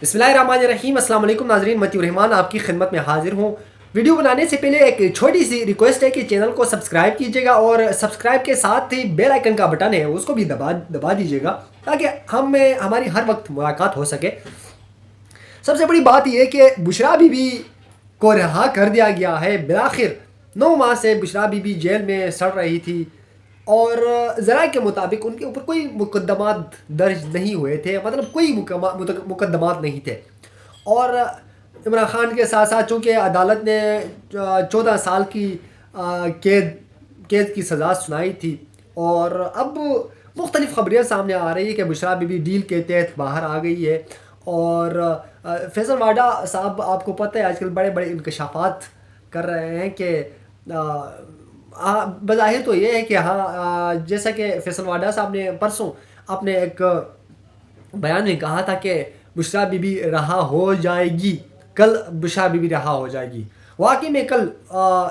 बिस्मिल्लाहिर्रहमानिर्रहीम अस्सलाम वालेकुम नाज़रीन, मतीउर रहमान आपकी खिदमत में हाजिर हूँ। वीडियो बनाने से पहले एक छोटी सी रिक्वेस्ट है कि चैनल को सब्सक्राइब कीजिएगा और सब्सक्राइब के साथ ही बेल आइकन का बटन है उसको भी दबा दबा दीजिएगा ताकि हमारी हर वक्त मुलाकात हो सके। सबसे बड़ी बात यह है कि बुशरा बीबी को रिहा कर दिया गया है। बिलाखिर 9 माह से बुशरा बीबी जेल में सड़ रही थी और ज़रा के मुताबिक उनके ऊपर कोई मुकदमात दर्ज नहीं हुए थे, मतलब कोई मुकदमात नहीं थे। और इमरान खान के साथ साथ चूँकि अदालत ने 14 साल की कैद कैद की सज़ा सुनाई थी और अब मुख्तलिफ़ खबरें सामने आ रही है कि बुशरा बीबी डील के तहत बाहर आ गई है। और फैसल वाडा साहब, आपको पता है आजकल बड़े बड़े इंकशाफात कर रहे हैं कि बज़ाहिर तो ये है कि हाँ, जैसा कि फैसल वाडा साहब ने परसों अपने एक बयान में कहा था कि बुशरा बीबी रहा हो जाएगी, कल बुशरा बीबी रहा हो जाएगी। वाकई में कल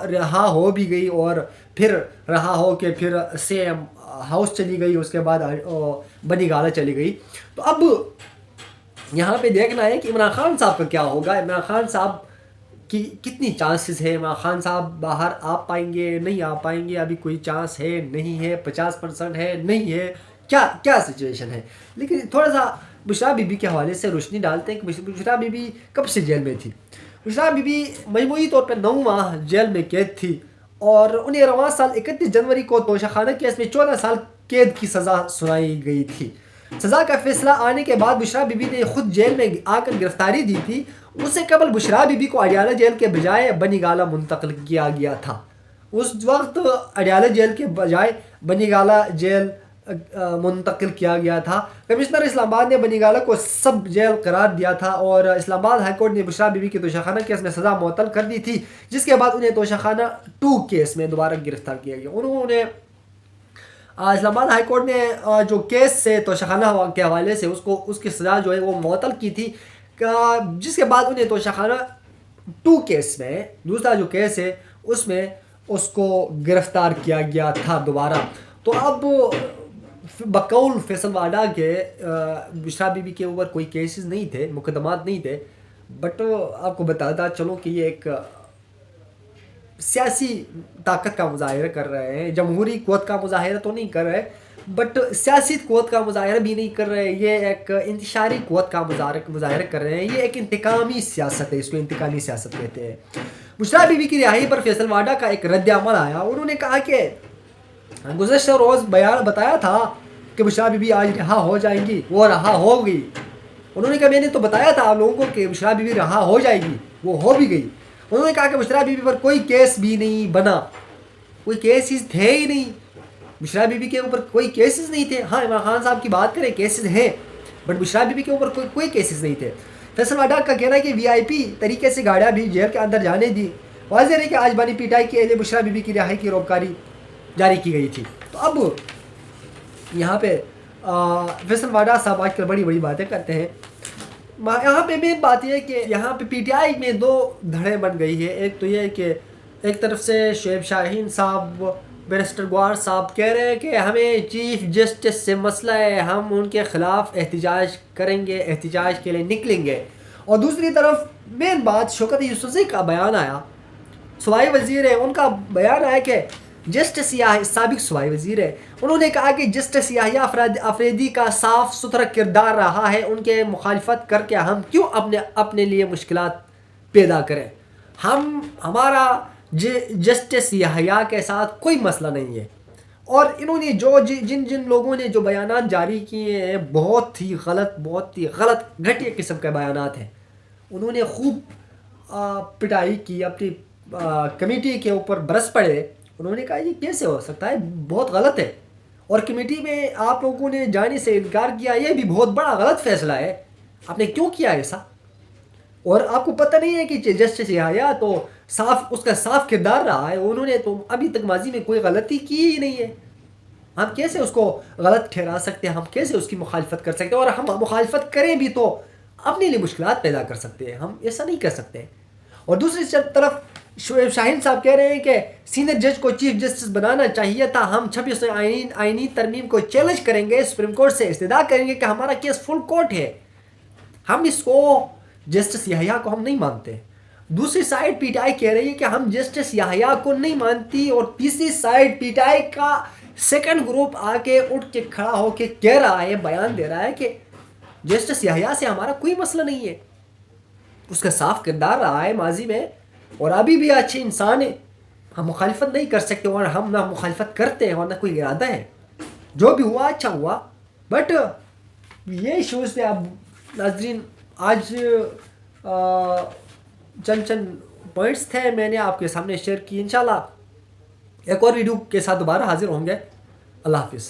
रहा हो भी गई और फिर रहा हो के फिर सेम हाउस चली गई, उसके बाद बनी गाला चली गई। तो अब यहाँ पे देखना है कि इमरान खान साहब का क्या होगा। इमरान खान साहब की कितनी चांसेस है, इमरान खान साहब बाहर आ पाएंगे नहीं आ पाएंगे, अभी कोई चांस है नहीं है, 50% है नहीं है, क्या क्या सिचुएशन है। लेकिन थोड़ा सा बुशरा बीबी के हवाले से रोशनी डालते हैं कि बुशरा बीबी कब से जेल में थी। बुशरा बीबी मजमूई तौर पर 9 माह जेल में कैद थी और उन्हें रवां साल 31 जनवरी को तोशाखाना केस में 14 साल कैद की सज़ा सुनाई गई थी। सज़ा का फैसला आने के बाद बुशरा बीबी ने खुद जेल में आकर गिरफ्तारी दी थी। उससे कबल बुशरा बीबी को अडियाला जेल के बजाय बनीगाला मुंतकिल किया गया था। उस वक्त अडियाला जेल के बजाय बनीगाला जेल मुंतकिल किया गया था। कमिश्नर इस्लामाबाद ने बनीगाला को सब जेल करार दिया था और इस्लामाबाद हाई कोर्ट ने बुशरा बीबी के तोशाखाना केस में सज़ा मुअत्तल कर दी थी, जिसके बाद उन्हें तोशाखाना 2 केस में दोबारा गिरफ्तार किया गया। उन्होंने इस्लामाबाद हाई कोर्ट ने जो केस से तोशाखाना के हवाले से उसकी सज़ा जो है वो मुअत्तल की थी, जिसके बाद उन्हें तोशाखाना 2 केस में, दूसरा जो केस है उसमें उसको गिरफ्तार किया गया था दोबारा। तो अब बकौल फैसल वाडा के बुशरा बीबी के ऊपर कोई केसेस नहीं थे, मुकदमात नहीं थे, बट आपको बताता चलो कि ये एक सियासी ताकत का मुजाहिरा कर रहे हैं। जमहूरी क़ुव्वत का मुजाहिरा तो नहीं कर रहे, बट सियासी क़ुव्वत का मुजाहिरा भी नहीं कर रहे। ये एक इंतशारी क़ुव्वत का मुजाहिरा कर रहे हैं। ये एक इंतकामी सियासत है, इसको इंतकामी सियासत कहते हैं। बुशरा बीबी की रिहाई पर फैसल वाडा का एक रद्द-ए-अमल आया। उन्होंने कहा कि गुज़श्ता रोज़ बयान बताया था कि बुशरा बीबी आज रहा हो जाएंगी, वो रहा हो गई। उन्होंने कहा मैंने तो बताया था आप लोगों को कि बुशरा बीबी रहा हो जाएगी, वो हो भी गई। उन्होंने कहा कि बुशरा बीबी पर कोई केस भी नहीं बना, कोई केसेस थे ही नहीं, बुशरा बीबी के ऊपर कोई केसेस नहीं थे। हाँ, इमरान खान साहब की बात करें केसेस हैं, बट बुशरा बीबी के ऊपर कोई केसेस नहीं थे। फैसल वाडा का कहना है कि VIP तरीके से गाड़ियाँ भी जेल के अंदर जाने दी। वाज़ेह है कि आज बनी पिटाई के लिए बुशरा बीबी की रिहाई की रोककारी जारी की गई थी। तो अब यहाँ पे फैसल वाडा साहब आजकल बड़ी बड़ी बातें करते हैं। यहाँ पे मेन बात यह है कि यहाँ पे PTI में 2 धड़े बन गई है। एक तो ये है कि एक तरफ से शुएब शाहीन साहब, बैरिस्टर गवार साहब कह रहे हैं कि हमें चीफ जस्टिस से मसला है, हम उनके ख़िलाफ़ एहतिजाज करेंगे, एहतिजाज के लिए निकलेंगे। और दूसरी तरफ मेन बात शौकत यूसुफ़ज़ई का बयान आया, सूबाई वज़ीर है, उनका बयान आया कि जस्टिस याहिया साबिक सूबाई वज़ीर है, उन्होंने कहा कि जस्टिस याहिया अफरीदी का साफ़ सुथरा किरदार रहा है, उनके मुखालफत करके हम क्यों अपने लिए मुश्किलात पैदा करें। हमारा जस्टिस याहिया के साथ कोई मसला नहीं है। और इन्होंने जिन लोगों ने जो बयानात जारी किए हैं बहुत ही गलत घटिया किस्म के बयानात हैं। उन्होंने खूब पिटाई की, अपनी कमेटी के ऊपर बरस पड़े। उन्होंने कहा ये कैसे हो सकता है, बहुत गलत है, और कमेटी में आप लोगों ने जाने से इनकार किया, ये भी बहुत बड़ा गलत फैसला है, आपने क्यों किया ऐसा। और आपको पता नहीं है कि जस्टिस याहिया तो उसका साफ किरदार रहा है, उन्होंने तो अभी तक माजी में कोई गलती की ही नहीं है। हम कैसे उसको गलत ठहरा सकते हैं, हम कैसे उसकी मुखालफत कर सकते हैं, और हम मुखालफत करें भी तो अपने लिए मुश्किलात पैदा कर सकते हैं, हम ऐसा नहीं कर सकते। और दूसरी तरफ शुएब शाहीन साहब कह रहे हैं कि सीनियर जज को चीफ जस्टिस बनाना चाहिए था, हम 26 आईनी तरमीम को चैलेंज करेंगे, सुप्रीम कोर्ट से इस्तदा करेंगे कि हमारा केस फुल कोर्ट है, हम इसको जस्टिस याहिया को हम नहीं मानते। दूसरी साइड पीटीआई कह रही है कि हम जस्टिस याहिया को नहीं मानती, और तीसरी साइड पीटीआई का सेकंड ग्रुप आके उठ के खड़ा होके कह रहा है, बयान दे रहा है कि जस्टिस याहिया से हमारा कोई मसला नहीं है, उसका साफ किरदार रहा है माजी में और अभी भी अच्छे इंसान है, हम मुखालिफत नहीं कर सकते और हम ना मुखालिफत करते हैं और ना कोई इरादा है। जो भी हुआ अच्छा हुआ, बट ये इशूज़ थे। अब नाजरीन आज चंद चंद पॉइंट्स थे मैंने आपके सामने शेयर किए। इंशाल्लाह एक और वीडियो के साथ दोबारा हाजिर होंगे। अल्लाह हाफिज़।